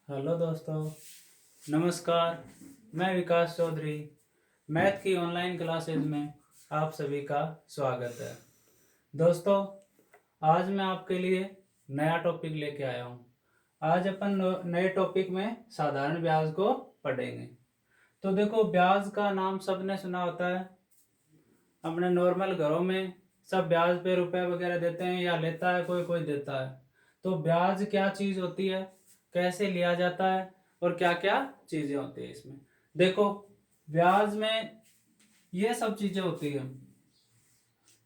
Hello दोस्तों, नमस्कार। मैं विकास चौधरी। मैथ की ऑनलाइन क्लासेज में आप सभी का स्वागत है। दोस्तों, आज मैं आपके लिए नया टॉपिक लेके आया हूँ। आज अपन नए टॉपिक में साधारण ब्याज को पढ़ेंगे। तो देखो, ब्याज का नाम सबने सुना होता है। अपने नॉर्मल घरों में सब ब्याज पे रुपए वगैरह देते हैं, या लेता है कोई कोई देता है। तो ब्याज क्या चीज होती है, कैसे लिया जाता है और क्या क्या चीजें होती है इसमें। देखो, ब्याज में ये सब चीजें होती है,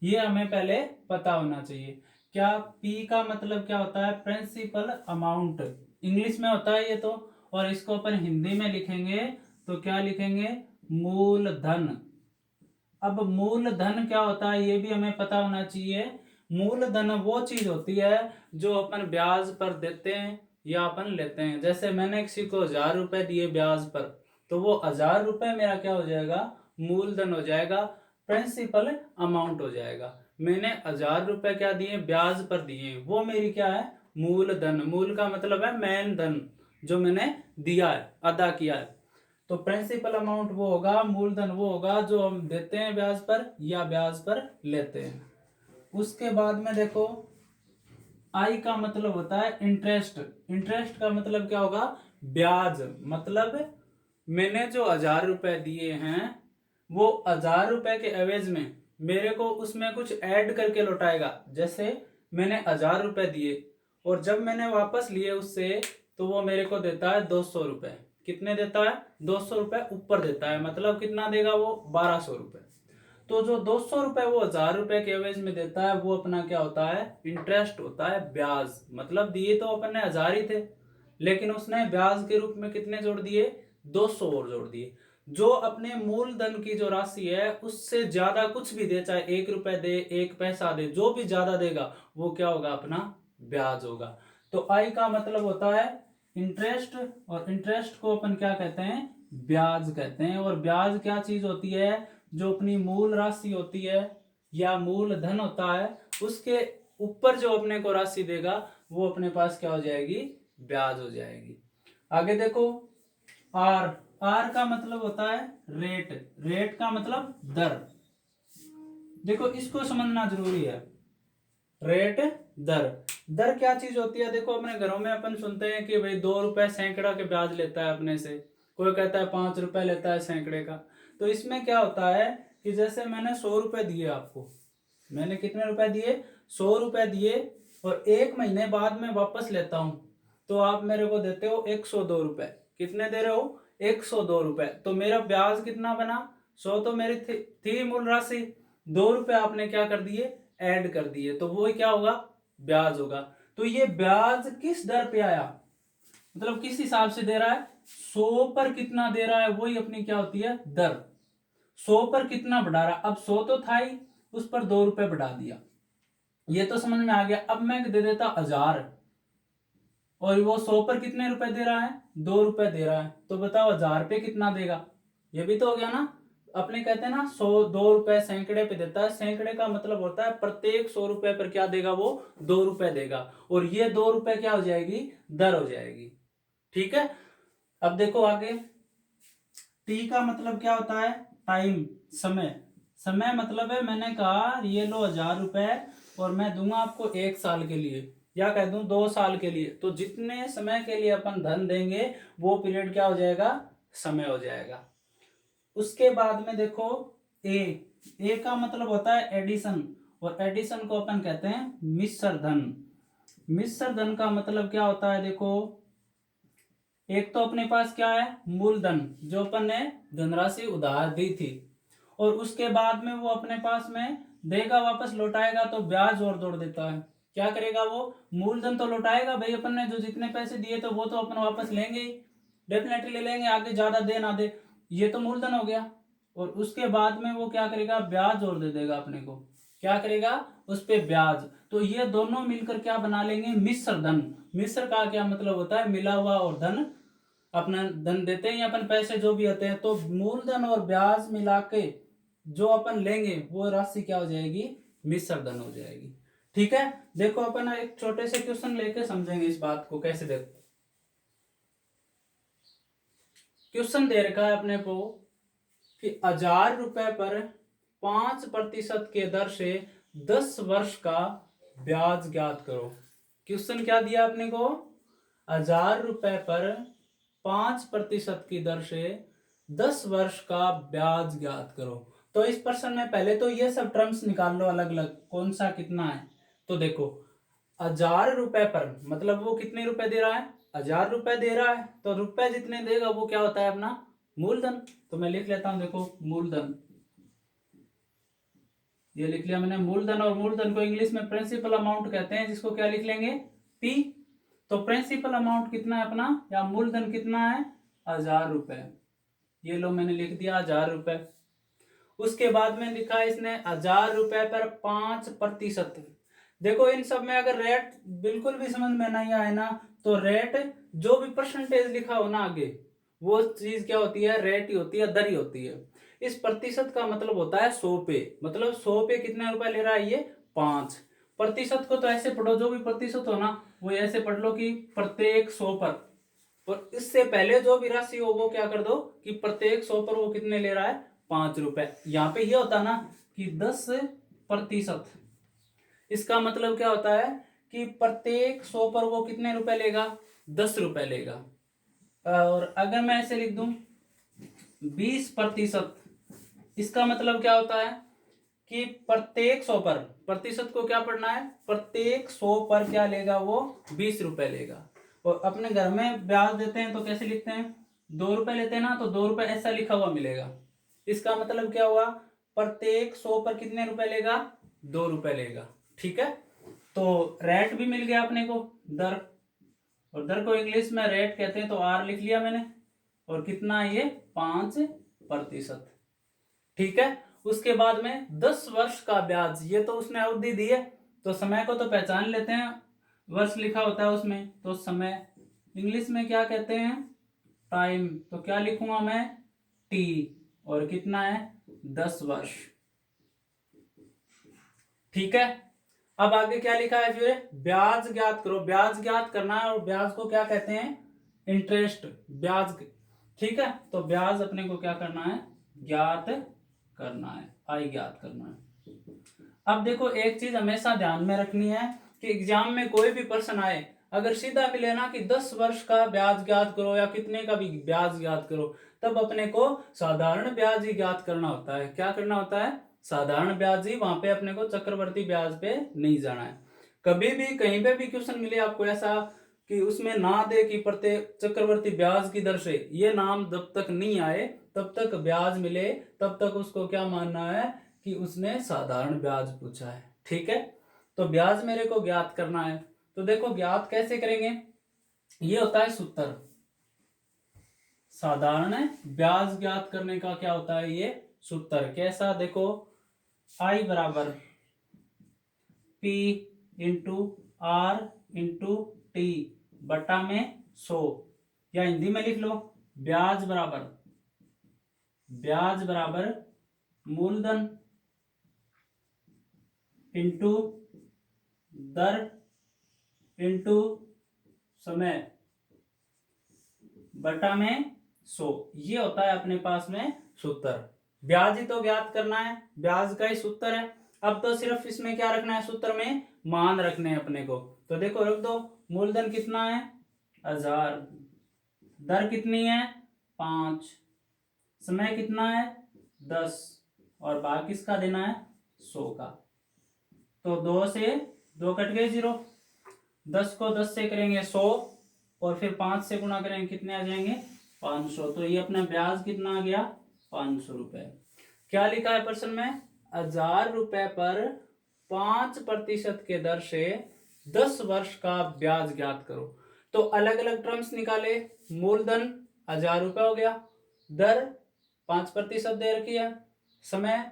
ये हमें पहले पता होना चाहिए। क्या पी का मतलब क्या होता है? प्रिंसिपल अमाउंट इंग्लिश में होता है ये तो। और इसको अपन हिंदी में लिखेंगे तो क्या लिखेंगे? मूलधन। अब मूलधन क्या होता है ये भी हमें पता होना चाहिए। मूलधन वो चीज होती है जो अपन ब्याज पर देते हैं या अपन लेते हैं। जैसे मैंने किसी को 1000 रुपए दिए ब्याज पर, तो वो 1000 रुपए मेरा क्या हो जाएगा? मूलधन हो जाएगा, प्रिंसिपल अमाउंट हो जाएगा। मैंने 1000 रुपए क्या दिए? ब्याज पर दिए, वो मेरी क्या है? मूलधन। मूल का मतलब है मेन धन, जो मैंने दिया है, अदा किया है। तो प्रिंसिपल अमाउंट वो होगा, मूलधन वो होगा जो हम देते हैं ब्याज पर या ब्याज पर लेते हैं। उसके बाद में देखो, आई का मतलब होता है इंटरेस्ट। इंटरेस्ट का मतलब क्या होगा? ब्याज। मतलब मैंने जो 1000 रुपए दिए हैं, वो 1000 रुपए के एवज में मेरे को उसमें कुछ ऐड करके लौटाएगा। जैसे मैंने 1000 रुपए दिए और जब मैंने वापस लिए उससे, तो वो मेरे को देता है 200 रुपए। कितने देता है? 200 रुपए ऊपर देता है। मतलब कितना देगा वो? 1200 रुपए। तो जो 200 रुपए वो 1000 रुपए के एवज में देता है, वो अपना क्या होता है? इंटरेस्ट होता है, ब्याज। मतलब दिए तो अपन ने 1000 ही थे, लेकिन उसने ब्याज के रूप में कितने जोड़ दिए? 200 और जोड़ दिए। जो अपने मूलधन की जो राशि है उससे ज्यादा कुछ भी दे, चाहे 1 रुपए दे, 1 पैसा दे, जो भी ज्यादा देगा वो क्या होगा? अपना ब्याज होगा। तो आई का मतलब होता है इंटरेस्ट, और इंटरेस्ट को अपन क्या कहते हैं? ब्याज कहते हैं। और ब्याज क्या चीज होती है? जो अपनी मूल राशि होती है या मूल धन होता है, उसके ऊपर जो अपने को राशि देगा, वो अपने पास क्या हो जाएगी? ब्याज हो जाएगी। आगे देखो, आर। आर का मतलब होता है रेट। रेट का मतलब दर। देखो, इसको समझना जरूरी है। रेट, दर। दर क्या चीज होती है? देखो, अपने घरों में अपन सुनते हैं कि भाई 2 रुपए सैकड़ा के ब्याज लेता है अपने से, कोई कहता है 5 रुपए लेता है सैकड़े का। तो इसमें क्या होता है कि जैसे मैंने 100 रुपए दिए आपको, मैंने कितने रुपए दिए? 100 रुपए दिए, और 1 महीने बाद में वापस लेता हूं, तो आप मेरे को देते हो 102 रुपए। कितने दे रहे हो? 102 रुपए। तो मेरा ब्याज कितना बना? 100 तो मेरी थी मूल राशि, 2 रुपए आपने क्या कर दिए? ऐड कर दिए, तो वो क्या होगा? ब्याज होगा। तो ये ब्याज किस दर पे आया, मतलब किस हिसाब से दे रहा है? 100 पर कितना दे रहा है, वही अपनी क्या होती है? दर। 100 पर कितना बढ़ा रहा? अब 100 तो था ही, उस पर 2 रुपए बढ़ा दिया। ये तो समझ में आ गया। अब मैं दे देता 1000, और वो 100 पर कितने रुपए दे रहा है? 2 रुपए दे रहा है। तो बताओ 1000 पे कितना देगा? ये भी तो हो गया ना। अपने कहते हैं ना, 102 रुपए सैकड़े पे देता है। सैकड़े का मतलब होता है प्रत्येक 100 रुपए पर क्या देगा वो? 2 रुपए देगा। और ये 2 रुपए क्या हो जाएगी? दर हो जाएगी। ठीक है। अब देखो आगे, टी का मतलब क्या होता है? टाइम, समय। समय मतलब है, मैंने कहा ये लो 1000 रुपए, और मैं दूंगा आपको 1 साल के लिए, या कह दूं 2 साल के लिए। तो जितने समय के लिए अपन धन देंगे, वो पीरियड क्या हो जाएगा? समय हो जाएगा। उसके बाद में देखो, ए। ए का मतलब होता है एडिशन, और एडिशन को अपन कहते हैं मिश्र धन। मिश्र धन का मतलब क्या होता है? देखो, एक तो अपने पास क्या है? मूलधन, जो अपन ने धनराशि उधार दी थी, और उसके बाद में वो अपने पास में देगा, वापस लौटाएगा, तो ब्याज और जोड़ देता है। क्या करेगा वो? मूलधन तो लौटाएगा भाई, अपन ने जो जितने पैसे दिए तो वो तो अपन वापस लेंगे ही, डेफिनेटली ले लेंगे, आगे ज्यादा दे ना दे। ये तो मूलधन हो गया। और उसके बाद में वो क्या करेगा? ब्याज और दे देगा अपने को। क्या करेगा? उस पे ब्याज। तो ये दोनों मिलकर क्या बना लेंगे? मिश्र धन। मिश्र का क्या मतलब होता है? मिला हुआ। और धन, अपना धन देते हैं या अपन पैसे जो भी होते हैं, तो मूलधन और ब्याज मिला के जो अपन लेंगे, वो राशि क्या हो जाएगी? मिश्र धन हो जाएगी। ठीक है। देखो, अपन एक छोटे से क्वेश्चन लेके समझेंगे इस बात को कैसे। देखो, क्वेश्चन दे रखा है अपने को कि 1000 रुपए पर 5% के दर से 10 वर्ष का ब्याज ज्ञात करो। क्वेश्चन क्या दिया अपने को? 1000 रुपए पर 5% की दर से 10 वर्ष का ब्याज ज्ञात करो। तो इस प्रश्न में पहले तो ये सब टर्म्स निकाल लो अलग अलग, कौन सा कितना है। तो देखो 1000 रुपए पर मतलब वो कितने रुपए दे रहा है? 1000 रुपए दे रहा है, तो रुपए जितने देगा वो क्या होता है? अपना मूलधन। तो मैं लिख लेता हूं, देखो मूलधन, ये लिख लिया मैंने मूलधन। और मूलधन को इंग्लिश में प्रिंसिपल अमाउंट कहते हैं, जिसको क्या लिख लेंगे? पी। तो प्रिंसिपल अमाउंट कितना है अपना, या मूलधन कितना है? 1000 रुपए। ये लो मैंने लिख दिया 1000 रुपए। उसके बाद में लिखा है इसने 1000 रुपए पर 5%। देखो इन सब में अगर रेट बिल्कुल भी समझ में नहीं आए ना, तो रेट जो भी परसेंटेज लिखा हो ना आगे, वो चीज क्या होती है? रेट ही होती है, दर ही होती है। इस प्रतिशत का मतलब होता है 100 पे, मतलब 100 पे कितने रुपए ले रहा है ये? 5 प्रतिशत को तो ऐसे पढ़ो, जो भी प्रतिशत हो ना वो ऐसे पढ़ लो कि प्रत्येक 100 पर, और इससे पहले जो भी राशि हो वो क्या कर दो कि प्रत्येक 100 पर वो कितने ले रहा है? 5 रुपए। यहाँ पे ये होता ना कि 10%, इसका मतलब क्या होता है कि प्रत्येक 100 पर वो कितने रुपए लेगा? 10 रुपए लेगा। और अगर मैं ऐसे लिख दूं 20%, इसका मतलब क्या होता है कि प्रत्येक 100 पर, प्रतिशत को क्या पढ़ना है? प्रत्येक 100 पर क्या लेगा वो? 20 रुपए लेगा। और अपने घर में ब्याज देते हैं तो कैसे लिखते हैं? 2 रुपए लेते हैं ना, तो 2 रुपए ऐसा लिखा हुआ मिलेगा। इसका मतलब क्या हुआ? प्रत्येक 100 पर कितने रुपए लेगा? 2 रुपए लेगा। ठीक है, तो रेट भी मिल गया अपने को, दर। और दर को इंग्लिश में रेट कहते हैं, तो आर लिख लिया मैंने। और कितना है ये? 5%। ठीक है, उसके बाद में 10 वर्ष का ब्याज, ये तो उसने अवधि दी है, तो समय को तो पहचान लेते हैं, वर्ष लिखा होता है उसमें, तो समय इंग्लिश में क्या कहते हैं? टाइम। तो क्या लिखूंगा मैं? टी। और कितना है? 10 वर्ष। ठीक है, अब आगे क्या लिखा है फिर? ब्याज ज्ञात करो। ब्याज ज्ञात करना है, और ब्याज को क्या कहते हैं? इंटरेस्ट, ब्याज। ठीक है, तो ब्याज अपने को क्या करना है? ज्ञात करना है, आई ज्ञात करना है। अब देखो एक चीज हमेशा ध्यान में रखनी है कि एग्जाम में कोई भी प्रश्न आए, अगर सीधा मिले ना कि 10 वर्ष का ब्याज ज्ञात करो या कितने का भी ब्याज ज्ञात करो, तब अपने को साधारण ब्याज ही ज्ञात करना होता है। क्या करना होता है? साधारण ब्याज ही, वहां पे अपने को चक्रवर्ती ब्याज पे नहीं जाना है। कभी भी कहीं पे भी क्वेश्चन मिले आपको ऐसा कि उसमें ना दे कि प्रत्येक चक्रवर्ती ब्याज की दर से, ये नाम जब तक नहीं आए तब तक ब्याज मिले, तब तक उसको क्या मानना है कि उसने साधारण ब्याज पूछा है। ठीक है, तो ब्याज मेरे को ज्ञात करना है। तो देखो ज्ञात कैसे करेंगे? ये होता है सूत्र। साधारण ब्याज ज्ञात करने का क्या होता है? ये सूत्र। कैसा? देखो आई बराबर P into R into T बटा में 100, या हिंदी में लिख लो ब्याज बराबर मूलधन इंटू दर इंटू समय बटा में 100। ये होता है अपने पास में सूत्र। ब्याज ही तो ज्ञात करना है, ब्याज का ही सूत्र है। अब तो सिर्फ इसमें क्या रखना है? सूत्र में मान रखने हैं अपने को। तो देखो रख दो, मूलधन कितना है? 1000, दर कितनी है? 5, समय कितना है? 10, और भाग किसका देना है? 100 का। तो 2 से 2 कट गए 0, 10 को 10 से करेंगे 100, और फिर 5 से गुणा करेंगे, कितने आ जाएंगे? 500। तो ये अपना ब्याज कितना आ गया? 500 रुपए। क्या लिखा है प्रश्न में? 1000 रुपए पर 5% के दर से 10 वर्ष का ब्याज ज्ञात करो। तो अलग अलग टर्म्स निकाले। मूलधन 1000 रुपए हो गया, दर 5% दे रखी है, समय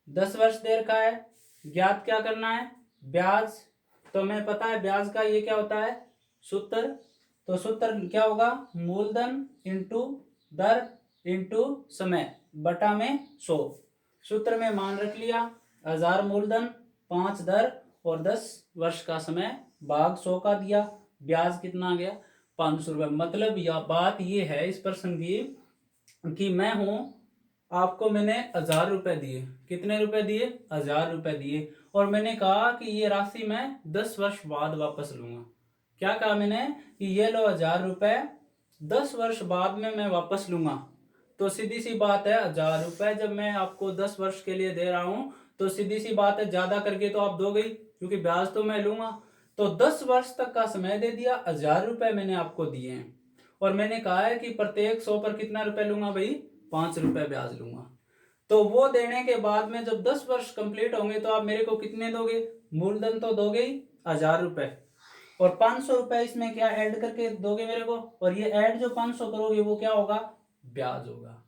10 वर्ष दे रखा है, ज्ञात क्या करना है? ब्याज। तो हमें पता है ब्याज का ये क्या होता है? सूत्र। तो सूत्र क्या होगा? मूलधन इंटू दर इंटू समय बटा में 100। सूत्र में मान रख लिया, 1000 मूलधन, 5 दर और 10 वर्ष का समय, भाग 100 का दिया, ब्याज कितना आ गया? 500 रुपए। मतलब यह बात ये है इस प्रश्न की कि मैं हूं, आपको मैंने 1000 रुपए दिए। कितने रुपए दिए? 1000 रुपए दिए। और मैंने कहा कि ये राशि मैं 10 वर्ष बाद वापस लूंगा। क्या कहा मैंने? कि ये लो 1000 रुपए, 10 वर्ष बाद में मैं वापस लूंगा। तो सीधी सी बात है, 1000 रुपए जब मैं आपको 10 वर्ष के लिए दे रहा हूं, तो सीधी सी बात है, ज्यादा करके तो आप दोगे ही, क्योंकि ब्याज तो मैं लूंगा। तो 10 वर्ष तक का समय दे दिया, 1000 रुपए मैंने आपको दिए हैं। और मैंने कहा है कि प्रत्येक 100 पर कितना रुपए लूंगा भाई? 5 रुपए ब्याज लूंगा। तो वो देने के बाद में जब 10 वर्ष कंप्लीट होंगे तो आप मेरे को कितने दोगे? मूलधन तो दोगे ही, 1000 रुपए, और 500 रुपए इसमें क्या ऐड करके दोगे मेरे को। और ये ऐड जो 500 करोगे वो क्या होगा? ब्याज होगा।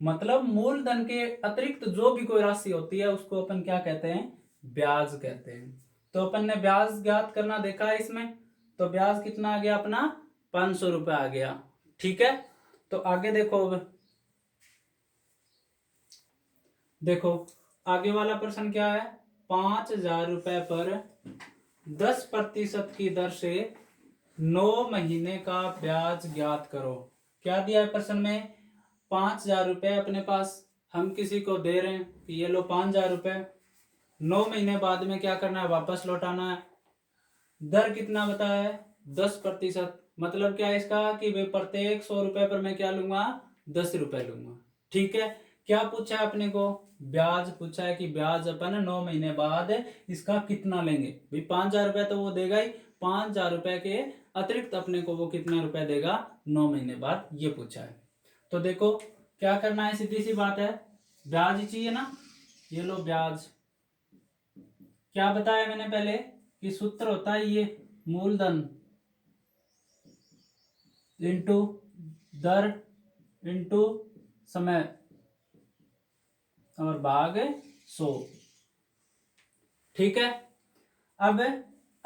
मतलब मूलधन के अतिरिक्त जो भी कोई राशि होती है उसको अपन क्या कहते हैं? ब्याज कहते हैं। तो अपन ने ब्याज ज्ञात करना देखा है इसमें। तो ब्याज कितना आ गया अपना? 500 रुपए आ गया। ठीक है, तो आगे देखो। अब देखो आगे वाला प्रश्न क्या है? 5000 रुपए पर 10% की दर से 9 महीने का ब्याज ज्ञात करो। क्या दिया है प्रश्न में? 5000 रुपए अपने पास हम किसी को दे रहे हैं कि ये लो 5000 रुपए, 9 महीने बाद में क्या करना है? वापस लौटाना है। दर कितना बताया है? 10%। मतलब क्या है इसका? कि भाई प्रत्येक 100 रुपए पर मैं क्या लूंगा? 10 रुपए लूंगा। ठीक है, क्या पूछा है अपने को? ब्याज पूछा है कि ब्याज अपन 9 महीने बाद इसका कितना लेंगे। भाई 5000 रुपए तो वो देगा ही, 5000 रुपए के अतिरिक्त अपने को वो कितना रुपए देगा 9 महीने बाद, ये पूछा है। तो देखो क्या करना है, सीधी सी बात है, ब्याज ही चाहिए ना। ये लो ब्याज। क्या बताया मैंने पहले कि सूत्र होता है ये, मूलधन इंटू दर इंटू समय और भाग 100। ठीक है, अब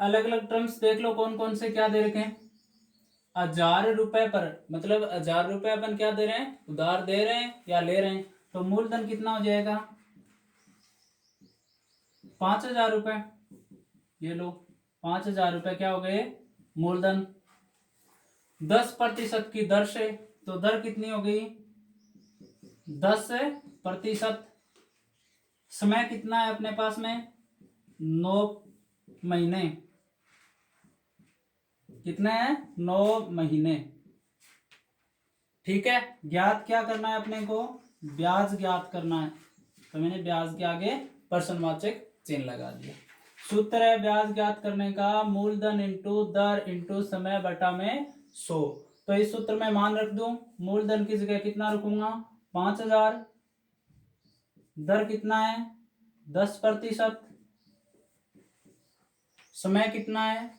अलग अलग टर्म्स देख लो कौन कौन से क्या दे रखे हैं। 1000 रुपए पर, मतलब 1000 रुपए अपन क्या दे रहे हैं? उधार दे रहे हैं या ले रहे हैं। तो मूलधन कितना हो जाएगा? 5000 रुपए। ये लो 5000 रुपए क्या हो गए? मूलधन। 10% की दर से, तो दर कितनी हो गई? 10%। समय कितना है अपने पास में? 9 महीने। कितने हैं? 9 महीने। ठीक है, ज्ञात क्या करना है अपने को? ब्याज ज्ञात करना है। तो मैंने ब्याज के आगे प्रश्नवाचक चिन्ह लगा दिया। सूत्र है ब्याज ज्ञात करने का, मूलधन इंटू दर इंटू समय बटा में 100। तो इस सूत्र में मान रख दूं, मूलधन की जगह कितना रखूंगा? 5000। दर कितना है? 10%। समय कितना है?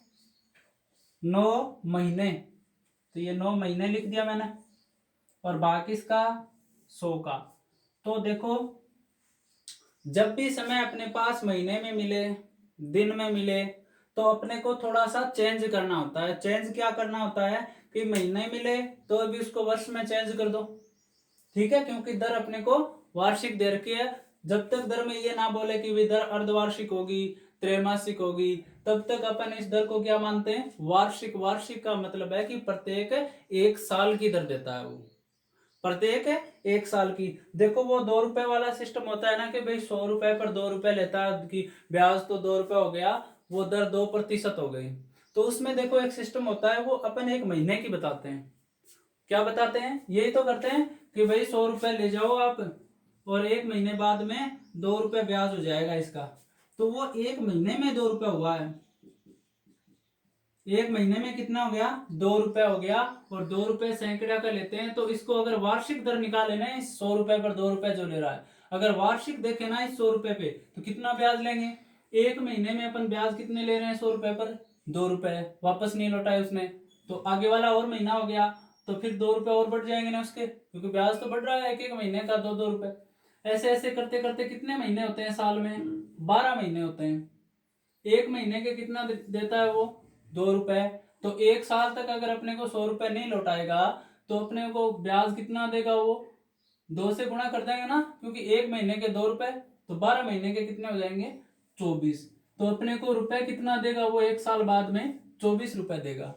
9 महीने। तो ये 9 महीने लिख दिया मैंने, और बाकी इसका 100 का। तो देखो जब भी समय अपने पास महीने में मिले, दिन में मिले, तो अपने को थोड़ा सा चेंज करना होता है। चेंज क्या करना होता है कि महीने मिले तो अभी उसको वर्ष में चेंज कर दो। ठीक है, क्योंकि दर अपने को वार्षिक दे रखी है। जब तक दर में ये ना बोले कि भी दर अर्धवार्षिक होगी, त्रैमासिक होगी, तब तक अपन इस दर को क्या मानते हैं? वार्षिक। वार्षिक का मतलब है कि प्रत्येक 1 साल की दर देता है वो, प्रत्येक 1 साल की। देखो वो 2 रुपए वाला सिस्टम होता है ना कि भाई 100 रुपए पर 2 रुपए लेता है, कि ब्याज तो 2 रुपए हो गया, वो दर 2% हो गई। तो उसमें देखो एक सिस्टम होता है, वो अपन 1 महीने की बताते हैं। क्या बताते हैं? यही तो करते हैं कि भाई 100 रुपए ले जाओ आप, और 1 महीने बाद में 2 रुपए ब्याज हो जाएगा इसका। तो वो 1 महीने में 2 रुपए हुआ है। 1 महीने में कितना हो गया? 2 रुपए हो गया। और 2 रुपए सैकड़ा का लेते हैं, तो इसको अगर वार्षिक दर निकाले ना, इस 100 रुपए पर 2 रुपए जो ले रहा है, अगर वार्षिक देखे ना इस 100 रुपए पे, तो कितना ब्याज लेंगे? 1 महीने में अपन ब्याज कितने ले रहे हैं? 100 रुपए पर 2 रुपए, वापस नहीं लौटाए उसने। तो आगे वाला और महीना हो गया, तो फिर 2 रुपए और बढ़ जाएंगे ना उसके, क्योंकि ब्याज तो बढ़ रहा है एक एक महीने का 2-2 रुपए। ऐसे ऐसे करते करते कितने महीने होते हैं साल में? 12 महीने होते हैं। 1 महीने के कितना देता है वो? 2 रुपए। तो 1 साल तक अगर अपने को 100 रुपए नहीं लौटाएगा, तो अपने को ब्याज कितना देगा वो? 2 से गुणा कर देंगे ना, क्योंकि 1 महीने के 2 रुपए, तो 12 महीने के कितने हो जाएंगे? 24। तो अपने को रुपए कितना देगा वो 1 साल बाद में? 24 रुपए देगा।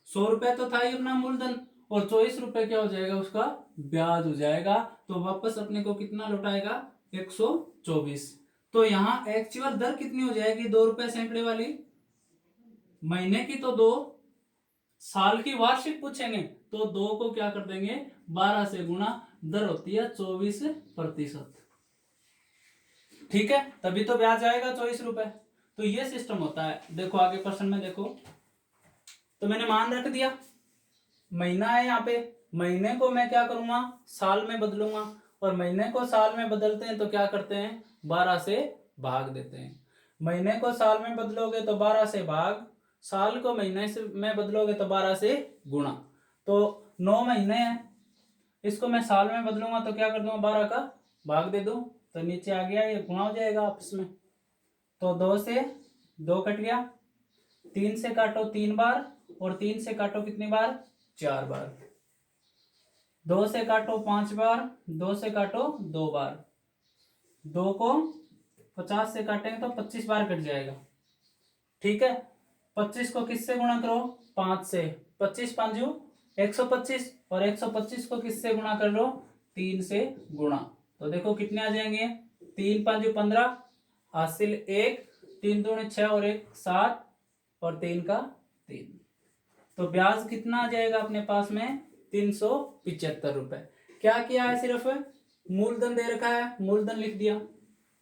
100 रुपए तो था ही अपना मूलधन, और 24 रुपए क्या हो जाएगा, उसका ब्याज हो जाएगा। तो वापस अपने को कितना लौटाएगा, 124। तो यहाँ एक्चुअल दर कितनी हो जाएगी, 2 रुपए सैकड़े वाली, महीने की तो 2, साल की वार्षिक पूछेंगे तो 2 को क्या कर देंगे, 12 से गुणा, दर होती है 24%। ठीक है, तभी तो ब्याज आएगा 24 रुपए। तो ये सिस्टम होता है। देखो आगे प्रश्न में देखो, तो मैंने मान रख दिया, महीना है यहाँ पे, महीने को मैं क्या करूंगा, साल में बदलूंगा, और महीने को साल में बदलते हैं तो क्या करते हैं, 12 से भाग देते हैं। महीने को साल में बदलोगे तो 12 से भाग, साल को महीने से में बदलोगे तो 12 से गुणा। तो 9 महीने हैं, इसको मैं साल में बदलूंगा तो क्या कर दूंगा, 12 का भाग दे दूं, तो नीचे आ गया, ये गुणा हो जाएगा आपस में। तो 2 से 2 कट गया, 3 से काटो 3 बार, और 3 से काटो कितनी बार, 4 बार। 2 से काटो 5 बार, 2 से काटो 2 बार, 2 को 50 से काटेंगे तो 25 बार कट जाएगा। ठीक है, 25 को किससे गुणा करो, 5 से, 25 पांचू 125, और 125 को किससे गुणा कर लो, 3 से गुणा। तो देखो कितने आ जाएंगे, 3 पांचू 15, हासिल 1, 3 दूनी 6 और 1 7, और 3 का 3। तो ब्याज कितना आ जाएगा अपने पास में, 375 रुपए। क्या किया है, सिर्फ मूलधन दे रखा है, मूलधन लिख दिया,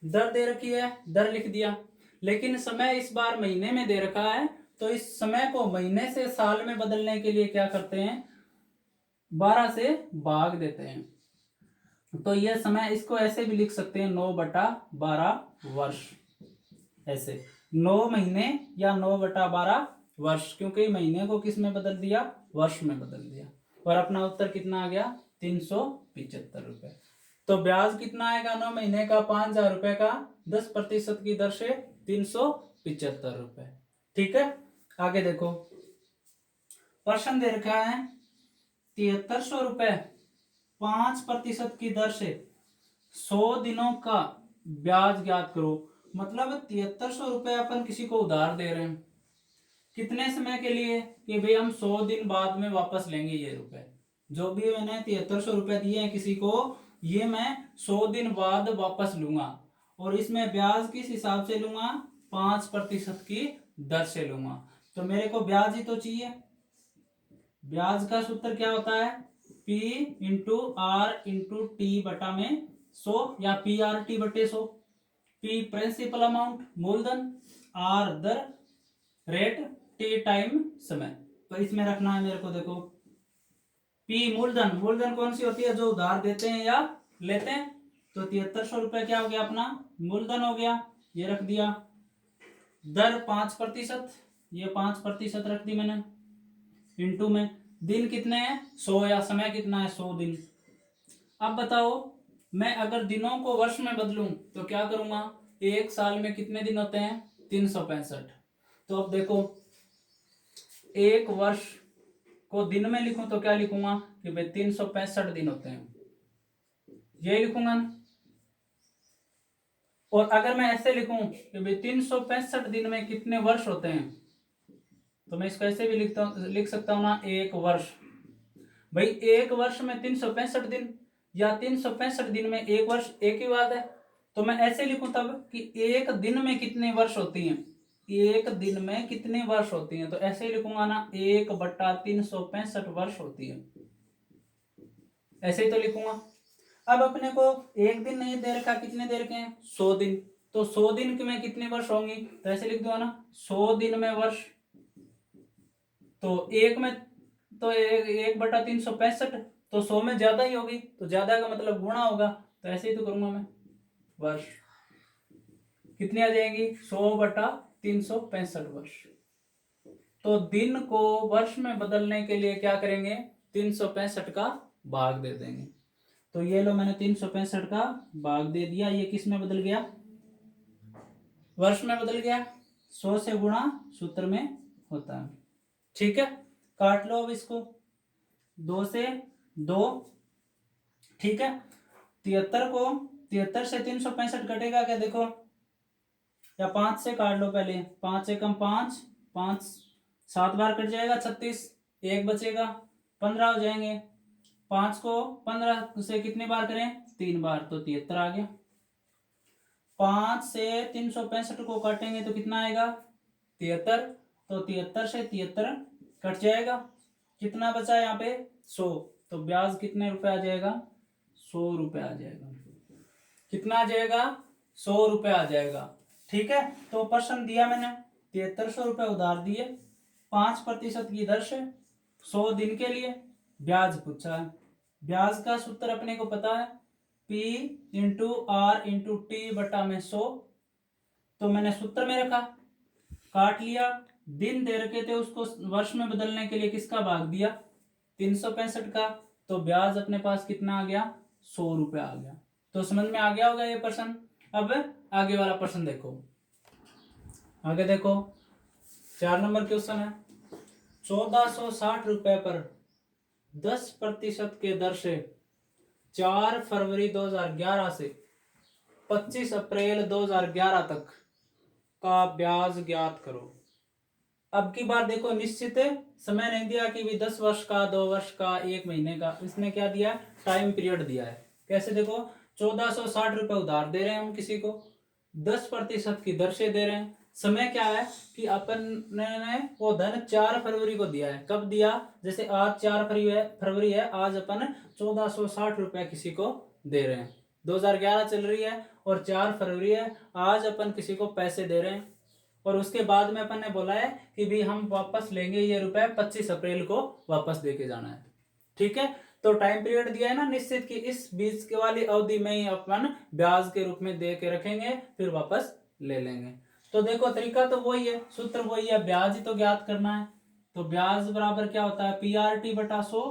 दर दे रखी है, दर लिख दिया, लेकिन समय इस बार महीने में दे रखा है, तो इस समय को महीने से साल में बदलने के लिए क्या करते हैं, 12 से भाग देते हैं। तो यह समय, इसको ऐसे भी लिख सकते हैं, 9/12 वर्ष, ऐसे 9 महीने या 9/12 वर्ष, क्योंकि महीने को किस में बदल दिया, वर्ष में बदल दिया। और अपना उत्तर कितना आ गया, 375 रुपए। तो ब्याज कितना आएगा 9 महीने का, 5,000 रुपए का, 10% की दर से 375 रुपए। ठीक है, आगे देखो, प्रश्न दे रखा है 7300 रुपए 5% की दर से 100 दिनों का ब्याज ज्ञात करो। मतलब 7300 रुपए अपन किसी को उधार दे रहे हैं, कितने समय के लिए, कि भाई हम 100 दिन बाद में वापस लेंगे ये रुपए। जो भी मैंने 7300 रुपए दिए हैं किसी को, ये मैं 100 दिन बाद वापस लूंगा, और इसमें ब्याज किस हिसाब से लूंगा, 5% की दर से लूंगा। तो मेरे को ब्याज ही तो चाहिए। ब्याज का सूत्र क्या होता है, P into R into T बटा में 100, या PRT बटे 100। P प्रिंसिपल अमाउंट मूलधन, आर दर, रेट, टी टाइम समय। तो इसमें रखना है मेरे को, देखो P मूलधन, मूलधन कौन सी होती है, जो उधार देते हैं या लेते हैं। तो 7300 रुपए क्या हो गया, अपना मूलधन हो गया, ये रख दिया। दर 5%, ये 5% रख दी मैंने, इंटू में दिन कितने हैं 100, या समय कितना है 100 दिन। अब बताओ, मैं अगर दिनों को वर्ष में बदलूं तो क्या करूंगा, एक साल में कितने दिन होते हैं, 365। तो अब देखो, एक वर्ष को दिन में लिखूं तो क्या लिखूंगा, कि भाई 365 दिन होते हैं, यही लिखूंगा ना। और अगर मैं ऐसे लिखूं कि भाई 365 दिन में कितने वर्ष होते हैं, तो मैं इसको ऐसे भी लिख सकता हूं ना, एक वर्ष। भाई एक वर्ष में 365 दिन, या 365 दिन में एक वर्ष, एक ही बात है। तो मैं ऐसे लिखूं तब, कि एक दिन में कितने वर्ष होती हैं, एक दिन में कितने वर्ष होती हैं। तो ऐसे ही लिखूंगा ना, 1/365 वर्ष होती है, ऐसे ही तो लिखूंगा। अब अपने को एक दिन नहीं दे रखा, कितने दे रखे हैं, 100 दिन। तो 100 दिन में कितने वर्ष होंगे, तो ऐसे लिख दो ना, 100 दिन में वर्ष। तो एक में, तो 1/365, तो 100 में ज्यादा ही होगी, तो ज्यादा का मतलब गुणा होगा, तो ऐसे ही तो करूंगा मैं। वर्ष कितनी आ जाएगी, 100/365 वर्ष। तो दिन को वर्ष में बदलने के लिए क्या करेंगे, 365 का भाग दे देंगे। तो ये लो, मैंने 365 का भाग दे दिया, ये किस में बदल गया, वर्ष में बदल गया। 100 से गुणा सूत्र में होता है। ठीक है, काट लो अब इसको, 2 से 2। ठीक है, 73 से 365 कटेगा क्या, देखो, या 5 से काट लो पहले, 5 से कम 5, 5 7 बार कट जाएगा, 36, एक बचेगा, 15 हो जाएंगे। 5 को 15 से कितनी बार करें? 3 बार, तो 73 आ गया। 5 से 365 को काटेंगे तो कितना आएगा? 73। तो 73 से 73 कट जाएगा। कितना बचा यहाँ पे? 100। तो ब्याज कितने रुपए आ जाएगा? 100 रुपए आ जाएगा। कितना आ जाएगा? 100 रुपए आ जाएगा। ठीक है, तो प्रश्न दिया मैंने 7300 रुपए उधार दिए, 5% की दर से 100 दिन के लिए ब्याज पूछा है। ब्याज का सूत्र अपने को पता है, P into R into T बटा में 100। तो मैंने सूत्र में रखा, काट लिया, दिन दे रखे थे उसको वर्ष में बदलने के लिए किसका भाग दिया? 365 का। तो ब्याज अपने पास कितना आ गया? 100 रुपए आ गया। तो समझ में आ गया होगा ये प्रश्न। अब आगे वाला प्रश्न देखो, आगे देखो 4 नंबर क्वेश्चन है। 1460 रुपए पर 10% के दर से 4 फरवरी 2011 से 25 अप्रैल 2011 तक का ब्याज ज्ञात करो। अब की बार देखो, निश्चित समय नहीं दिया कि भी 10 वर्ष का, 2 वर्ष का, 1 महीने का। इसने क्या दिया? टाइम पीरियड दिया है। कैसे देखो, 1460 रुपए उधार दे रहे हैं हम किसी को, 10% की दर से दे रहे हैं। समय क्या है कि अपन ने वो धन 4 फरवरी को दिया है। कब दिया? जैसे आज 4 फरवरी है, आज अपन 1460 रुपए किसी को दे रहे हैं। 2011 चल रही है और 4 फरवरी है, आज अपन किसी को पैसे दे रहे हैं। और उसके बाद में अपन ने बोला है कि भी हम वापस लेंगे ये रुपए 25 अप्रैल को वापस देके जाना है। ठीक है, तो टाइम पीरियड दिया है ना निश्चित, कि इस बीच के वाली अवधि में ही अपन ब्याज के रूप में दे के रखेंगे, फिर वापस ले लेंगे। तो देखो तरीका तो वही है, सूत्र वही है, ब्याज ही तो ज्ञात करना है। तो ब्याज बराबर क्या होता है? PRT बटा 100।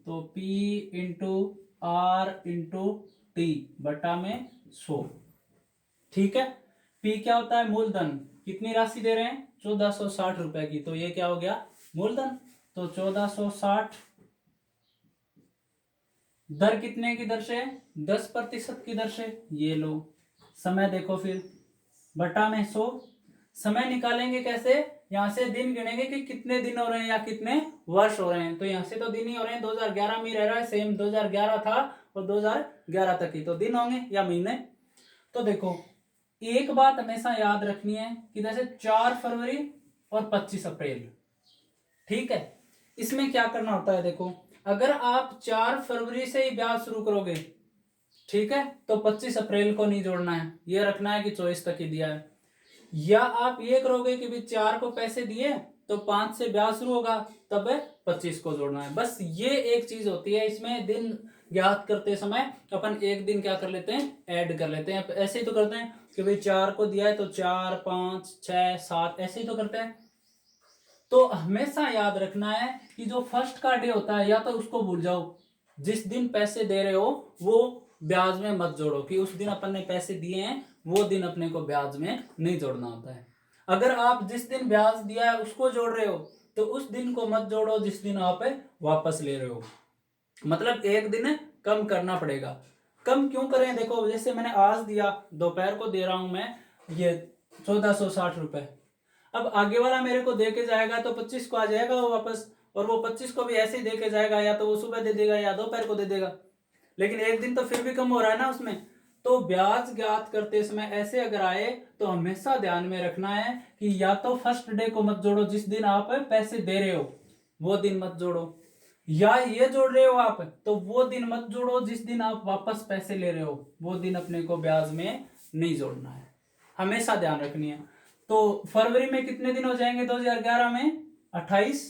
तो P into R into T बटा में 100। ठीक है, P क्या होता है? मूलधन। कितनी राशि दे रहे हैं? 1460 रुपए की। तो ये क्या हो गया? मूलधन। तो 1460 दर कितने की दर से? 10% की दर से। ये लो, समय देखो फिर, बटा में 100। समय निकालेंगे कैसे? यहां से दिन गिनेंगे कि कितने दिन हो रहे हैं या कितने वर्ष हो रहे हैं। तो यहां से तो दिन ही हो रहे हैं, 2011 में रह रहा है, सेम 2011 था और 2011 तक ही तो दिन होंगे या महीने। तो देखो, एक बात हमेशा याद रखनी है कि जैसे 4 फरवरी और 25 अप्रैल, ठीक है, इसमें क्या करना होता है? देखो, अगर आप 4 फरवरी से ही ब्याज शुरू करोगे, ठीक है, तो 25 अप्रैल को नहीं जोड़ना है, ये रखना है कि 24 तक ही दिया है। या आप ये करोगे कि भी 4 को पैसे दिए तो 5 से ब्याज शुरू होगा, तब 25 को जोड़ना है। बस ये एक चीज होती है इसमें, दिन ज्ञात करते समय अपन एक दिन क्या कर लेते हैं? ऐड कर लेते हैं। ऐसे ही तो करते हैं कि भाई 4 को दिया है तो 4, 5, 6, 7, ऐसे ही तो करते हैं। तो हमेशा याद रखना है कि जो फर्स्ट का डे होता है या तो उसको भूल जाओ, जिस दिन पैसे दे रहे हो वो ब्याज में मत जोड़ो, कि उस दिन अपन ने पैसे दिए हैं वो दिन अपने को ब्याज में नहीं जोड़ना होता है। अगर आप जिस दिन ब्याज दिया है उसको जोड़ रहे हो तो उस दिन को मत जोड़ो जिस दिन आप वापस ले रहे हो। मतलब एक दिन कम करना पड़ेगा। कम क्यों करें? देखो, जैसे मैंने आज दिया, दोपहर को दे रहा हूं मैं ये 1460 रुपए। अब आगे वाला मेरे को दे के जाएगा तो 25 को आ जाएगा वो वापस, और वो 25 को भी ऐसे ही दे के जाएगा, या तो वो सुबह दे देगा या दोपहर को दे देगा, लेकिन एक दिन तो फिर भी कम हो रहा है ना उसमें। तो ब्याज ज्ञात करते समय ऐसे अगर आए तो हमेशा ध्यान में रखना है कि या तो फर्स्ट डे को मत जोड़ो, जिस दिन आप पैसे दे रहे हो वो दिन मत जोड़ो, या ये जोड़ रहे हो आप तो वो दिन मत जोड़ो जिस दिन आप वापस पैसे ले रहे हो, वो दिन अपने को ब्याज में नहीं जोड़ना है, हमेशा ध्यान रखनी है। तो फरवरी में कितने दिन हो जाएंगे 2011 में? 28।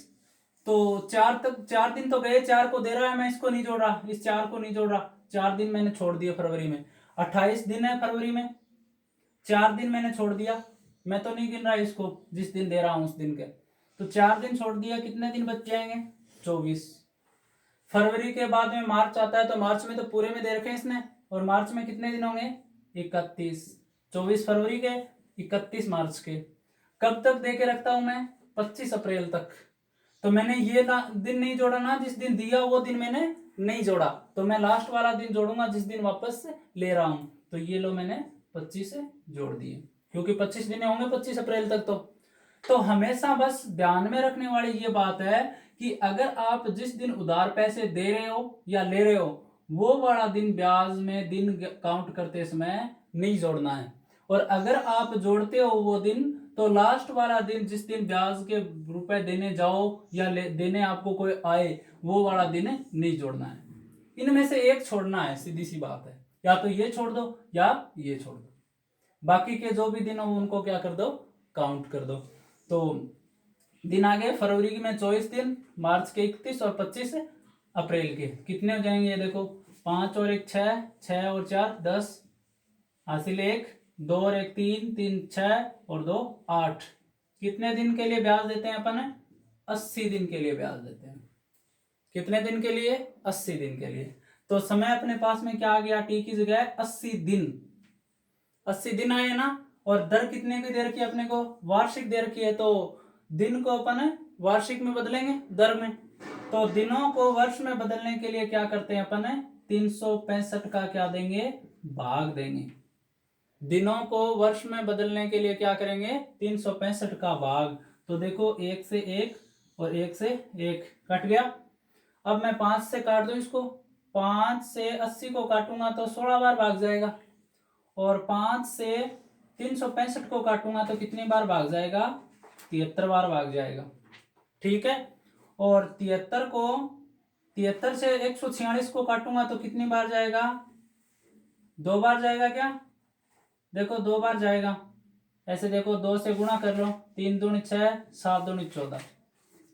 तो 4 दिन तो गए, 4 को दे रहा है मैं, इसको नहीं जोड़ रहा, इस 4 को नहीं जोड़ रहा, 4 दिन मैंने छोड़ दिए फरवरी में। 28 दिन है फरवरी में, 4 दिन मैंने छोड़ दिया, मैं तो नहीं गिन रहा इसको, जिस दिन दे रहा हूं उस दिन के। तो 4 दिन छोड़ दिया, कितने दिन बच जाएंगे? 24। फरवरी के बाद में मार्च आता है, तो मार्च में तो पूरे में दे रखे इसने, और मार्च में कितने दिन होंगे? 31। 24 फरवरी के, 31 मार्च के। कब तक दे के रखता हूं मैं? 25 अप्रैल तक। तो मैंने ये दिन नहीं जोड़ा ना, जिस दिन दिया वो दिन मैंने नहीं जोड़ा, तो मैं लास्ट वाला दिन जोड़ूंगा जिस दिन वापस ले रहा हूं। तो ये लो मैंने 25 जोड़ दिए, क्योंकि 25 दिन होंगे 25 अप्रैल तक। तो हमेशा बस ध्यान में रखने वाली ये बात है कि अगर आप जिस दिन उधार पैसे दे रहे हो या ले रहे हो वो वाला दिन ब्याज में दिन काउंट करते समय नहीं जोड़ना है, और अगर आप जोड़ते हो वो दिन तो लास्ट वाला दिन जिस दिन ब्याज के रुपए देने जाओ या देने आपको कोई आए वो वाला दिन नहीं जोड़ना है। इनमें से एक छोड़ना है, सीधी सी बात है, या तो ये छोड़ दो या ये छोड़ दो, बाकी के जो भी दिन हो उनको क्या कर दो, काउंट कर दो। तो दिन आ गए फरवरी में 24 दिन, मार्च के 31 और 25 अप्रैल के कितने हो जाएंगे, ये देखो 5 और 1 6, 6 और 4 10, हासिल 1, 2 और 1 3, 3 6 और 2 8। कितने दिन के लिए ब्याज देते हैं अपन, 80 दिन के लिए ब्याज देते हैं। कितने दिन के लिए, 80 दिन के लिए। तो समय अपने पास में क्या आ गया, टी की जगह 80 दिन, 80 दिन आए ना। और दर कितने की दे रखी है अपने को, वार्षिक दे रखी है, तो दिन को अपन वार्षिक में बदलेंगे दर में। तो दिनों को वर्ष में बदलने के लिए क्या करते हैं अपन, 365 का क्या देंगे, भाग देंगे। दिनों को वर्ष में बदलने के लिए क्या करेंगे, 365 का भाग। तो देखो 1 से 1 और 1 से 1 कट गया। अब मैं 5 से काट दूं इसको, 5 से 80 को काटूंगा तो 16 बार भाग जाएगा, और 5 से 365 को काटूंगा तो कितनी बार भाग जाएगा, 73 बार भाग जाएगा। ठीक है। और 73 से 146 को काटूंगा तो कितनी बार जाएगा, 2 बार जाएगा क्या, देखो 2 बार जाएगा। ऐसे देखो 2 से गुणा कर लो, 3 दूनी 6, 7 दूनी 14।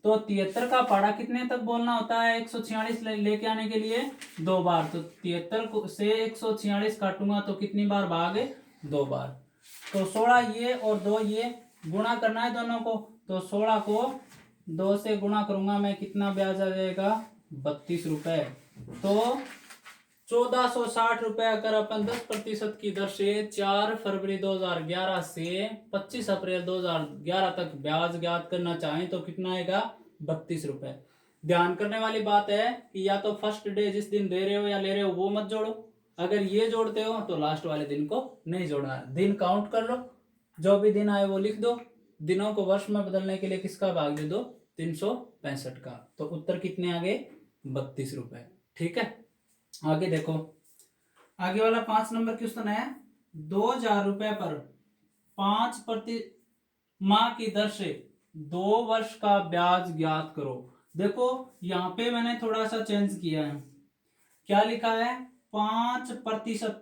तो 73 का पाड़ा कितने तक बोलना होता है, 146 लेके आने के लिए 2 बार। तो 73 से 146 काटूंगा तो कितनी बार भाग, 2 बार। तो 16 ये और 2 ये गुणा करना है दोनों को, तो 16 को 2 से गुणा करूंगा मैं, कितना ब्याज आ जाएगा, 32 रुपए। तो 1460 रुपए अगर अपन 10% की दर से 4 फरवरी 2011 से 25 अप्रैल 2011 तक ब्याज ज्ञात करना चाहें तो कितना आएगा, 32 रुपए। ध्यान करने वाली बात है कि या तो फर्स्ट डे जिस दिन दे रहे हो या ले रहे हो वो मत जोड़ो, अगर ये जोड़ते हो तो लास्ट वाले दिन को नहीं जोड़ना है। दिन काउंट कर लो, जो भी दिन आए वो लिख दो, दिनों को वर्ष में बदलने के लिए किसका भाग दे दो, 365 का। तो उत्तर कितने आ गए, 32 रुपए। ठीक है। आगे देखो, आगे वाला 5 नंबर क्वेश्चन है, 2000 रुपए पर 5 प्रति माह की दर से 2 वर्ष का ब्याज ज्ञात करो। देखो यहाँ पे मैंने थोड़ा सा चेंज किया है, क्या लिखा है, 5%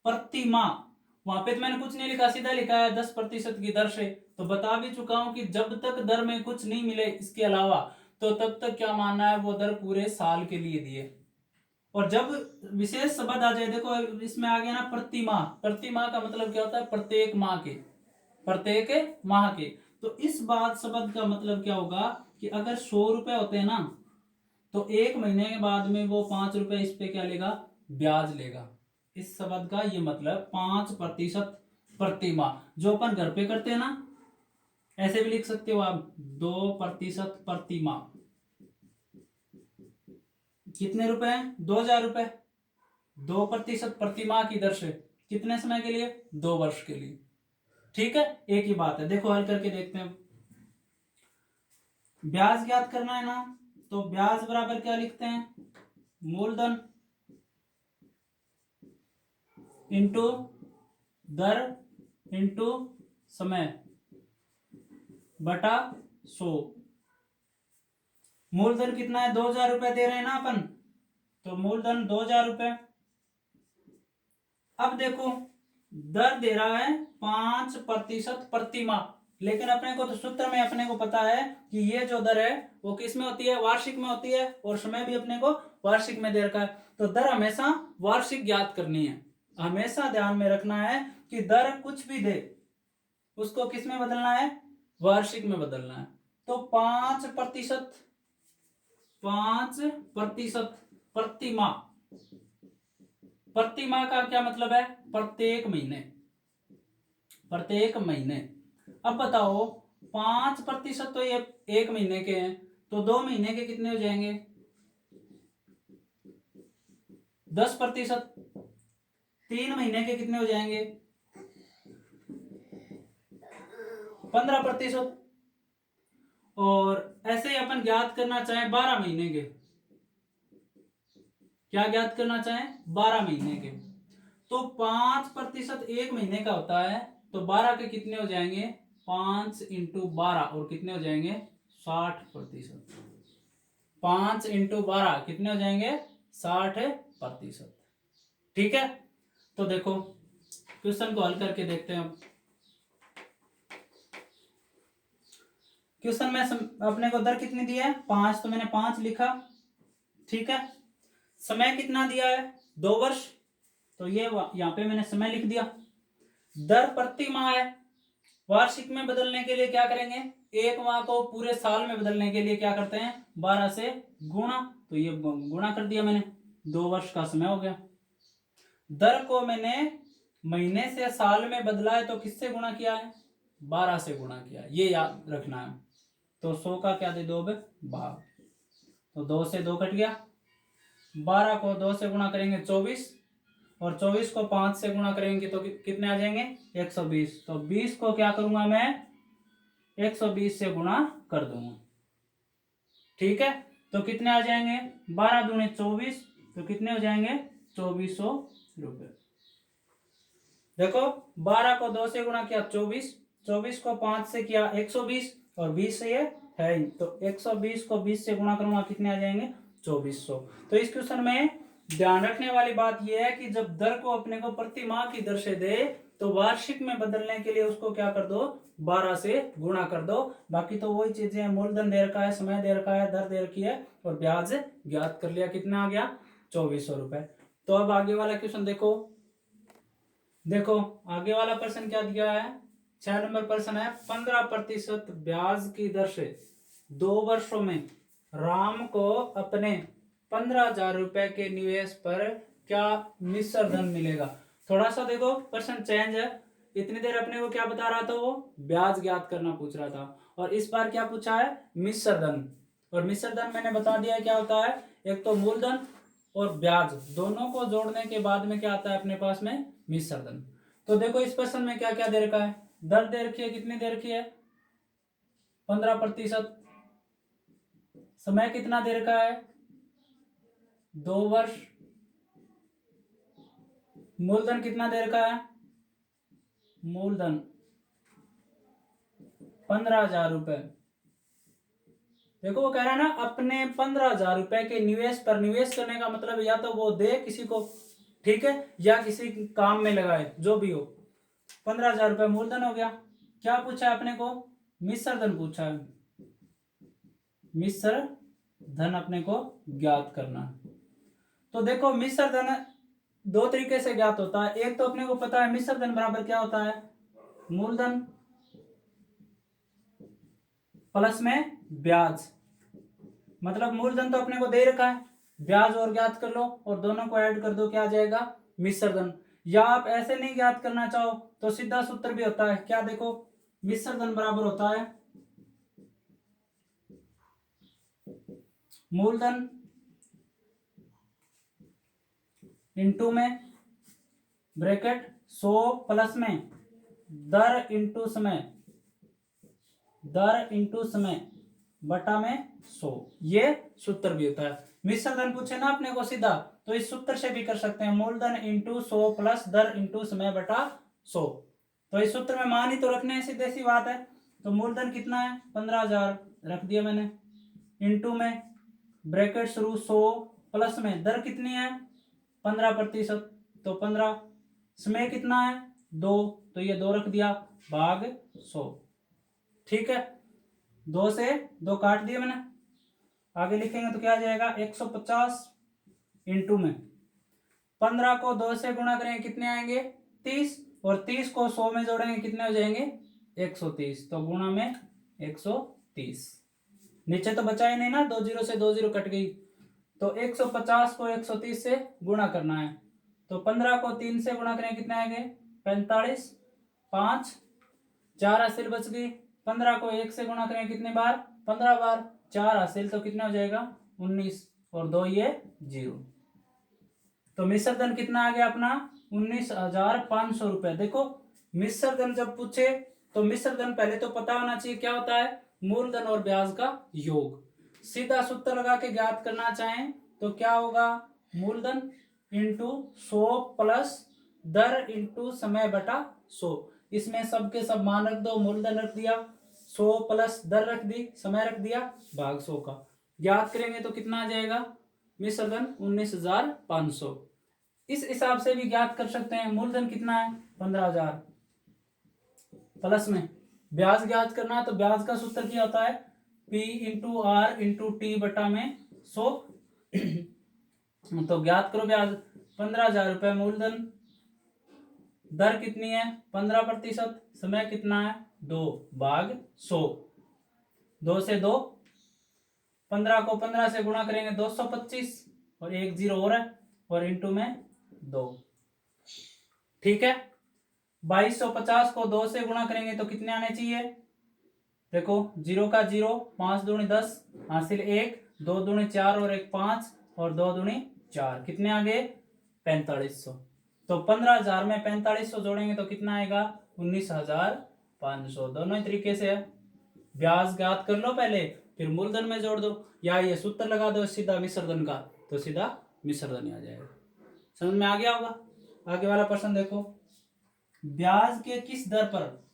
प्रति माह। वहां पे तो मैंने कुछ नहीं लिखा, सीधा लिखा है 10% की दर से। तो बता भी चुका हूं कि जब तक दर में कुछ नहीं मिले इसके अलावा तो तब तक क्या मानना है, वो दर पूरे साल के लिए दिए। और जब विशेष शब्द आ जाए, देखो इसमें आ गया ना प्रति माह, प्रति माह का मतलब क्या होता है, प्रत्येक माह के, प्रत्येक माह के। तो इस बात शब्द का मतलब क्या होगा कि अगर 100 रुपए होते हैं ना तो 1 महीने के बाद में वो 5 रुपए इस पे क्या लेगा, ब्याज लेगा। इस शब्द का ये मतलब 5% प्रति माह। जो अपन घर पे करते हैं ना, ऐसे भी लिख सकते हो आप, 2% प्रति माह। कितने रुपए, 2000 रुपए, 2% प्रति माह की दर से, कितने समय के लिए, 2 वर्ष के लिए। ठीक है, एक ही बात है। देखो हल करके देखते हैं। ब्याज ज्ञात करना है ना, तो ब्याज बराबर क्या लिखते हैं, मूलधन इंटू दर इंटू समय बटा 100। मूलधन कितना है, 2000 रुपए दे रहे हैं ना अपन, तो मूलधन 2000 रुपए। अब देखो दर दे रहा है 5% प्रति माह, लेकिन अपने को तो सूत्र में अपने को पता है कि ये जो दर है वो किस में होती है, वार्षिक में होती है, और समय भी अपने को वार्षिक में दे रखा है। तो दर हमेशा वार्षिक ज्ञात करनी है। हमेशा ध्यान में रखना है कि दर कुछ भी दे उसको किस में बदलना है, वार्षिक में बदलना है। तो 5% प्रति माह, प्रति माह का क्या मतलब है, प्रत्येक महीने, प्रत्येक महीने। अब बताओ 5% तो ये 1 महीने के हैं, तो 2 महीने के कितने हो जाएंगे, 10%। 3 महीने के कितने हो जाएंगे, 15%। और ऐसे ही अपन ज्ञात करना चाहें 12 महीने के, क्या ज्ञात करना चाहें 12 महीने के, तो 5% 1 महीने का होता है, तो 12 के कितने हो जाएंगे 5 इंटू 12 और कितने हो जाएंगे 60%। 5 इंटू 12 कितने हो जाएंगे 60%। ठीक है, तो देखो क्वेश्चन को हल करके देखते हैं। क्वेश्चन में अपने को दर कितनी दी है 5, तो मैंने 5 लिखा। ठीक है, समय कितना दिया है 2 वर्ष, तो ये यहां पे मैंने समय लिख दिया। दर प्रति माह है, वार्षिक में बदलने के लिए क्या करेंगे, एक माह को पूरे साल में बदलने के लिए क्या करते हैं 12 से गुणा, तो ये गुणा कर दिया मैंने, 2 वर्ष का समय हो गया। दर को मैंने महीने से साल में बदला है, तो किससे गुणा किया है 12 से गुणा किया, ये याद रखना है। तो 100 का क्या दे दो भाग, तो 2 से 2 कट गया, 12 को 2 से गुणा करेंगे 24, और 24 को 5 से गुणा करेंगे तो कितने आ जाएंगे 120, तो 20 को क्या करूंगा मैं 120 से गुणा कर दूंगा। ठीक है, तो कितने आ जाएंगे 12 दूनी 24, तो कितने हो जाएंगे 2400 रुपए। देखो 12 को 2 से गुणा किया 24, 24 को 5 से किया 120, और 20 से ये है ही, तो 120 को 20 से गुणा करूंगा कितने आ जाएंगे 2400। तो इस क्वेश्चन में ध्यान रखने वाली बात यह है कि जब दर को अपने को प्रति माह की दर से दे, तो वार्षिक में बदलने के लिए उसको क्या कर दो 12 से गुणा कर दो। बाकी तो वही चीजें, मूलधन दे रखा है, समय दे रखा है, दर दे रखी है, और ब्याज ज्ञात कर लिया, कितना आ गया 2400 रुपए। तो अब आगे वाला क्वेश्चन देखो। देखो आगे वाला प्रश्न क्या दिया है, 6 नंबर प्रश्न है, 15% ब्याज की दर से 2 वर्षों में राम को अपने 15,000 रुपए के निवेश पर क्या मिश्र धन मिलेगा। थोड़ा सा देखो प्रश्न चेंज है, इतनी देर अपने को क्या बता रहा था, वो ब्याज ज्ञात करना पूछ रहा था, और इस बार क्या पूछा है मिश्र धन। और मिश्र धन मैंने बता दिया क्या होता है, एक तो मूलधन और ब्याज दोनों को जोड़ने के बाद में क्या आता है अपने पास में मिश्र धन। तो देखो इस प्रश्न में क्या क्या दे रखा है, दर दे रखी है, कितनी दे रखी है 15%, समय कितना दे रखा है 2 वर्ष, मूलधन कितना दे रखा है, मूलधन 15,000 रुपए। देखो वो कह रहा है ना अपने 15,000 रुपए के निवेश पर, निवेश करने का मतलब या तो वो दे किसी को, ठीक है, या किसी काम में लगाए, जो भी हो। 15,000 रुपए मूलधन हो गया। क्या पूछा है अपने को मिश्र धन पूछा है, मिश्र धन अपने को ज्ञात करना। तो देखो मिश्र धन 2 तरीके से ज्ञात होता है, एक तो अपने को पता है मिश्र धन बराबर क्या होता है मूलधन प्लस में ब्याज, मतलब मूलधन तो अपने को दे रखा है, ब्याज और ज्ञात कर लो और दोनों को ऐड कर दो, क्या आ जाएगा मिश्र धन। या आप ऐसे नहीं ज्ञात करना चाहो तो सीधा सूत्र भी होता है, क्या देखो मिश्र धन बराबर होता है मूलधन इंटू में ब्रैकेट 100 प्लस में दर इंटू समय, दर इंटू समय बटा में 100, ये सूत्र भी होता है। मिश्र धन पूछे ना अपने को सीधा, तो इस सूत्र से भी कर सकते हैं, मूलधन इंटू 100 प्लस दर इंटू समय बटा 100। तो इस सूत्र में मान ही तो रखने हैं, सीधे सी बात है। तो मूलधन कितना है 15,000 रख दिया मैंने, इंटू में ब्रैकेट शुरू 100 प्लस में दर कितनी है 15%, तो 15, समय कितना है 2, तो ये 2 रख दिया भाग 100। ठीक है, 2 से 2 काट दिए मैंने, आगे लिखेंगे तो क्या आ जाएगा 150 इंटू में 15 को 2 से गुणा करेंगे कितने आएंगे 30, और 30 को 100 में जोड़ेंगे कितने हो जाएंगे 130, तो गुणा में 130। नीचे तो बचा ही नहीं ना, 2 जीरो से 2 जीरो कट गई, तो 150 को 130 से गुणा करना है, तो 15 को 3 से गुणा करें कितने आएंगे 45, 5 4 हासिल बच गई, 15 को 1 से गुणा करें कितने बार 15 बार, 4 हासिल तो कितना हो जाएगा 19, और 2 ये 0। तो मिश्र धन कितना आ गया अपना 19,500 रुपए। देखो मिश्र धन जब पूछे तो मिश्र धन पहले तो पता होना चाहिए क्या होता है, मूलधन और ब्याज का योग। सीधा सूत्र लगा के ज्ञात करना चाहें तो क्या होगा, मूलधन इंटू 100 प्लस दर इंटू समय बटा 100। इसमें सबके सब मान रख दो, मूलधन रख दिया, 100 प्लस दर रख दी, समय रख दिया, भाग 100 का। ज्ञात करेंगे तो कितना आ जाएगा, मिश्रधन 19,500। इस हिसाब से भी ज्ञात कर सकते हैं, मूलधन कितना है 15,000, प्लस में ब्याज ज्ञात करना है तो ब्याज का सूत्र क्या होता है, P into R into T बटा में 100। तो ज्ञात करो ब्याज 15,000 रुपए मूलधन, दर कितनी है 15%, समय कितना है 2 भाग 100, 2 से 2, 15 को 15 से गुणा करेंगे 225 और एक जीरो और है और इंटू में 2। ठीक है, 2250 को 2 से गुणा करेंगे तो कितने आने चाहिए, देखो 0 का 0, 5 दूनी 10, हासिल 1, 2 दूनी 4 और 1 5 और 2 दूनी 4, कितने आ गए 4500। तो 15,000 में 4500 जोड़ेंगे तो कितना आएगा 19,500। दोनों ही तरीके से है, ब्याज ज्ञात कर लो पहले फिर मूलधन में जोड़ दो, या ये सूत्र लगा दो सीधा मिश्रधन का, तो सीधा मिश्रधन आ जाएगा। समझ में आ गया होगा। आगे वाला प्रश्न देखो, ब्याज के किस दर पर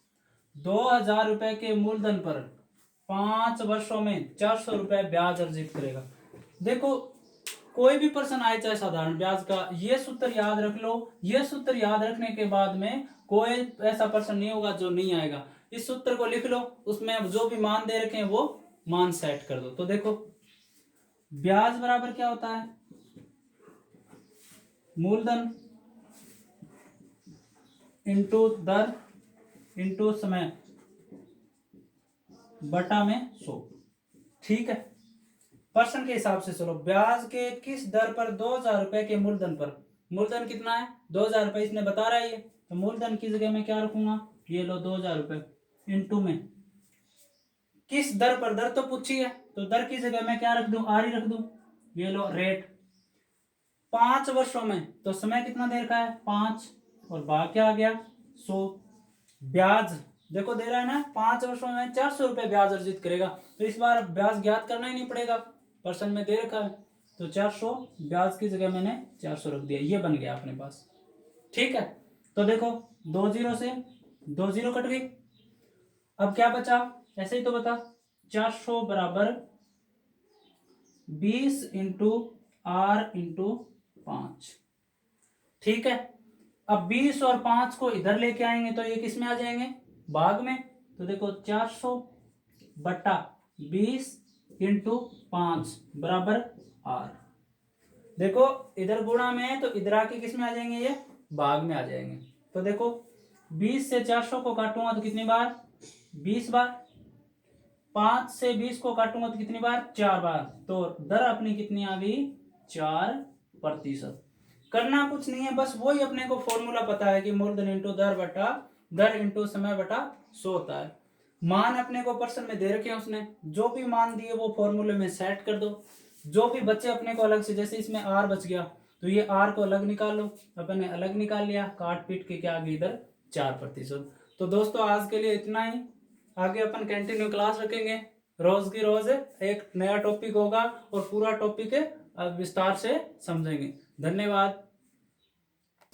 2,000 रुपए के मूलधन पर 5 वर्षों में 400 रुपए ब्याज अर्जित करेगा। देखो कोई भी प्रश्न आए चाहे साधारण ब्याज का, ये सूत्र याद रख लो। ये सूत्र याद रखने के बाद में कोई ऐसा प्रश्न नहीं होगा जो नहीं आएगा। इस सूत्र को लिख लो, उसमें जो भी मान दे रखे हैं वो मान सेट कर दो। तो देखो ब्याज बराबर क्या होता है, मूलधन इंटू दर इंटू समय बटा में 100। ठीक है, प्रश्न के हिसाब से चलो, ब्याज के किस दर पर 2,000 रुपए के मूलधन पर, मूलधन कितना है 2,000 रुपए इसने बता रहा है ये, तो मूलधन की जगह में क्या रखूंगा, ये लो 2,000 रुपए इंटू में किस दर पर, दर तो पूछी है तो दर की जगह में क्या रख दूं, आर ही रख दूं, ये लो रेट 5 वर्षों में, तो समय कितना दे रखा है 5 और भाग क्या आ गया 100। ब्याज देखो दे रहा है ना 5 वर्षों में 400 रुपए ब्याज अर्जित करेगा, तो इस बार ब्याज ज्ञात करना ही नहीं पड़ेगा, प्रश्न में दे रखा है। तो 400 ब्याज की जगह मैंने 400 रख दिया, ये बन गया अपने पास। ठीक है, तो देखो 2 जीरो से 2 जीरो कट गई, अब क्या बचा, ऐसे ही तो बता 400 बराबर 20 इंटू आर इंटू 5। ठीक है, अब 20 और 5 को इधर लेके आएंगे तो ये किस में आ जाएंगे, भाग में। तो देखो 400 बटा 20 इंटू 5 बराबर आर। देखो इधर गुणा में है तो इधर आके किस में आ जाएंगे, ये भाग में आ जाएंगे। तो देखो 20 से 400 को काटूंगा तो कितनी बार 20 बार, 5 से 20 को काटूंगा तो कितनी बार 4 बार, तो दर अपनी कितनी आ गई 4%। करना कुछ नहीं है, बस वही अपने को फॉर्मूला पता है कि मूलधन इंटू दर बटा दर इंटू समय बटा 100 होता है। मान अपने को प्रश्न में दे रखे हैं, उसने जो भी मान दिए वो फॉर्मूले में सेट कर दो। जो भी बच्चे अपने को अलग से, जैसे इसमें आर बच गया तो ये आर को अलग निकाल लो, अपन ने अलग निकाल लिया, काट पीट के क्या आ गई इधर 4%। तो दोस्तों आज के लिए इतना ही, आगे अपन कंटिन्यू क्लास रखेंगे, रोज की रोज एक नया टॉपिक होगा और पूरा टॉपिक विस्तार से समझेंगे। धन्यवाद।